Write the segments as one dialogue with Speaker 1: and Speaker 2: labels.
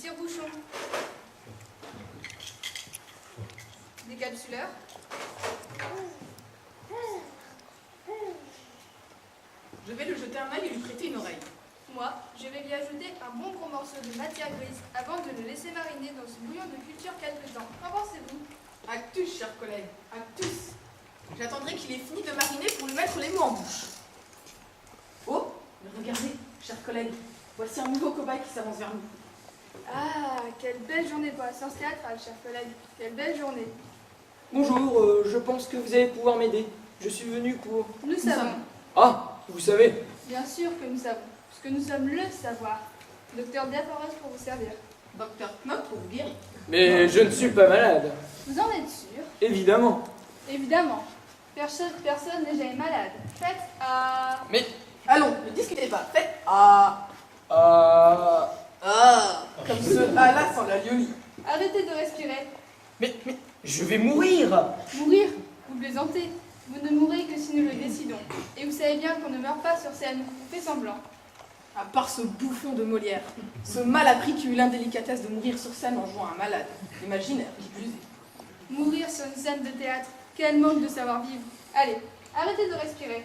Speaker 1: tire-bouchons, des capsuleurs,
Speaker 2: Je vais lui jeter un œil et lui prêter une oreille.
Speaker 1: moi, je vais lui ajouter un bon gros morceau de matière grise avant de le laisser mariner dans ce bouillon de culture quelque temps. Qu'en pensez-vous?
Speaker 2: Actus, chers collègues, actus. J'attendrai qu'il ait fini de mariner pour lui mettre les mots en bouche. Oh, mais regardez, chers collègues, voici un nouveau cobaye qui s'avance vers nous.
Speaker 1: Ah, quelle belle journée pour la science théâtrale, chers collègues. Quelle belle journée.
Speaker 3: Bonjour, je pense que vous allez pouvoir m'aider. Je suis venu pour...
Speaker 1: Nous savons.
Speaker 3: Ah, vous savez.
Speaker 1: Bien sûr que nous savons, puisque nous sommes le savoir. Docteur Diaphoros pour vous servir.
Speaker 2: Docteur Knock pour vous guérir.
Speaker 3: Mais je ne suis pas malade.
Speaker 1: Vous en êtes sûr?
Speaker 3: Évidemment.
Speaker 1: Évidemment. Personne n'est jamais malade. Faites à...
Speaker 3: Mais...
Speaker 2: Allons, ne discutez pas, faites ah. Comme ce ah-là sans la liolie.
Speaker 1: Arrêtez de respirer.
Speaker 3: Mais je vais mourir.
Speaker 1: Mourir? Vous plaisantez. Vous ne mourrez que si nous le décidons. Et vous savez bien qu'on ne meurt pas sur scène. On fait semblant.
Speaker 2: À part ce bouffon de Molière, ce malappris qui eut l'indélicatesse de mourir sur scène en jouant un malade, imaginaire, qui plus est.
Speaker 1: Mourir sur une scène de théâtre. Quel manque de savoir-vivre. Allez, arrêtez de respirer.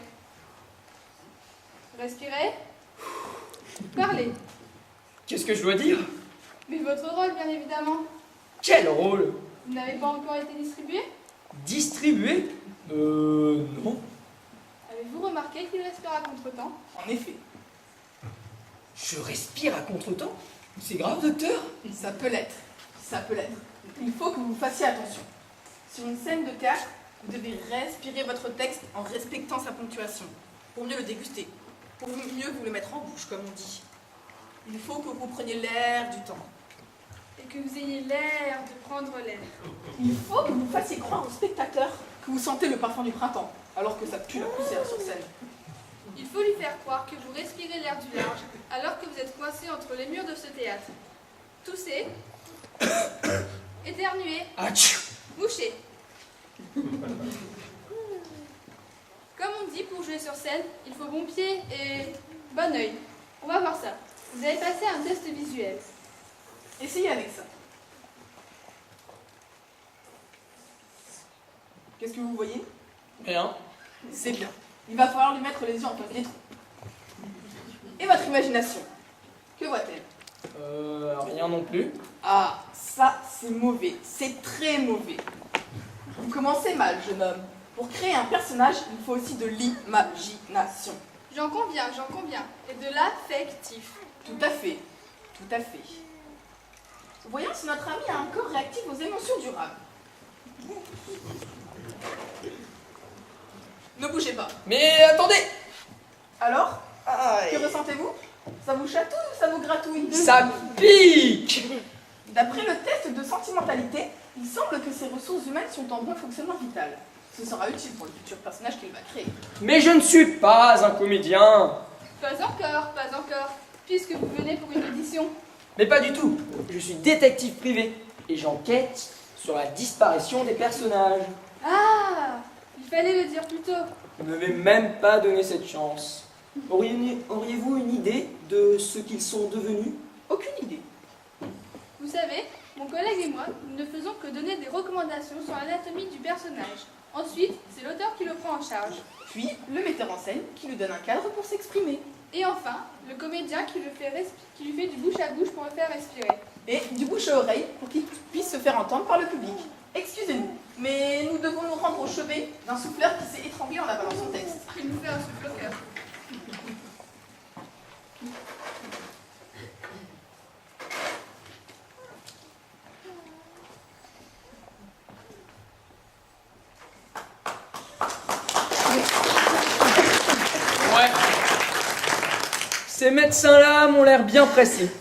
Speaker 1: Respirez. Parlez.
Speaker 3: Qu'est-ce que je dois dire?
Speaker 1: Mais votre rôle, bien évidemment.
Speaker 3: Quel rôle?
Speaker 1: Vous n'avez pas encore été distribué?
Speaker 3: Distribué? Non.
Speaker 1: Avez-vous remarqué qu'il respire à contre-temps?
Speaker 2: En effet,
Speaker 3: Je respire à contre-temps? C'est grave, docteur?
Speaker 2: ça peut l'être, ça peut l'être. Il faut que vous fassiez attention. Sur une scène de théâtre, vous devez respirer votre texte en respectant sa ponctuation, pour mieux le déguster, pour mieux vous le mettre en bouche, comme on dit. Il faut que vous preniez l'air du temps.
Speaker 1: Et que vous ayez l'air de prendre l'air.
Speaker 2: Il faut que vous fassiez croire aux spectateurs que vous sentez le parfum du printemps, alors que ça pue la poussière sur scène.
Speaker 1: Il faut lui faire croire que vous respirez l'air du large, alors que vous êtes coincé entre les murs de ce théâtre. Toussez. Éternuez.
Speaker 3: Atchou.
Speaker 1: Mouchez. Comme on dit, pour jouer sur scène, il faut bon pied et bon œil. On va voir ça. Vous allez passer un test visuel.
Speaker 2: Essayez avec ça. Qu'est-ce que vous voyez?
Speaker 3: Rien.
Speaker 2: C'est bien. Il va falloir lui mettre les yeux en face des trous. Et votre imagination? Que voit-elle?
Speaker 3: Rien non plus.
Speaker 2: Ah, ça c'est mauvais. C'est très mauvais. Vous commencez mal, jeune homme. Pour créer un personnage, il faut aussi de l'imagination.
Speaker 1: J'en conviens. Et de l'affectif.
Speaker 2: Tout à fait. Tout à fait. Voyons si notre ami a un corps réactif aux émotions durables. Ne bougez pas.
Speaker 3: Mais attendez.
Speaker 2: Alors, que ressentez-vous? Ça vous chatouille ou ça vous gratouille?
Speaker 3: Ça pique.
Speaker 2: D'après le test de sentimentalité, il semble que ces ressources humaines sont en bon fonctionnement vital. Ce sera utile pour le futur personnage qu'il va créer.
Speaker 3: Mais je ne suis pas un comédien.
Speaker 1: Pas encore. Puisque vous venez pour une audition.
Speaker 3: Mais pas du tout. Je suis détective privé et j'enquête sur la disparition des personnages.
Speaker 1: Ah, il fallait le dire plus tôt.
Speaker 3: Vous ne m'avez même pas donné cette chance. Auriez-vous une idée de ce qu'ils sont devenus?
Speaker 2: Aucune idée.
Speaker 1: Vous savez, mon collègue et moi, nous ne faisons que donner des recommandations sur l'anatomie du personnage. Ensuite, c'est l'auteur qui le prend en charge.
Speaker 2: Puis, le metteur en scène qui lui donne un cadre pour s'exprimer.
Speaker 1: Et enfin, le comédien qui lui fait du bouche à bouche pour le faire respirer.
Speaker 2: Et du bouche à oreille pour qu'il puisse se faire entendre par le public. Excusez-nous, mais nous devons nous rendre au chevet d'un souffleur qui s'est étranglé en avalant son texte.
Speaker 1: Il nous fait un souffle au cœur.
Speaker 3: Ouais. Ces médecins-là m'ont l'air bien pressés.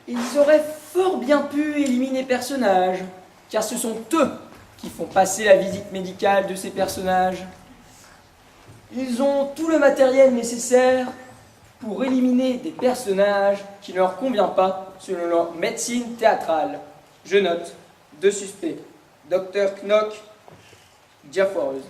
Speaker 3: Ils auraient fort bien pu éliminer personnages, car ce sont eux qui font passer la visite médicale de ces personnages. Ils ont tout le matériel nécessaire pour éliminer des personnages qui ne leur convient pas selon leur médecine théâtrale. Je note, 2 suspects, Dr Knock, Diaphoreuse.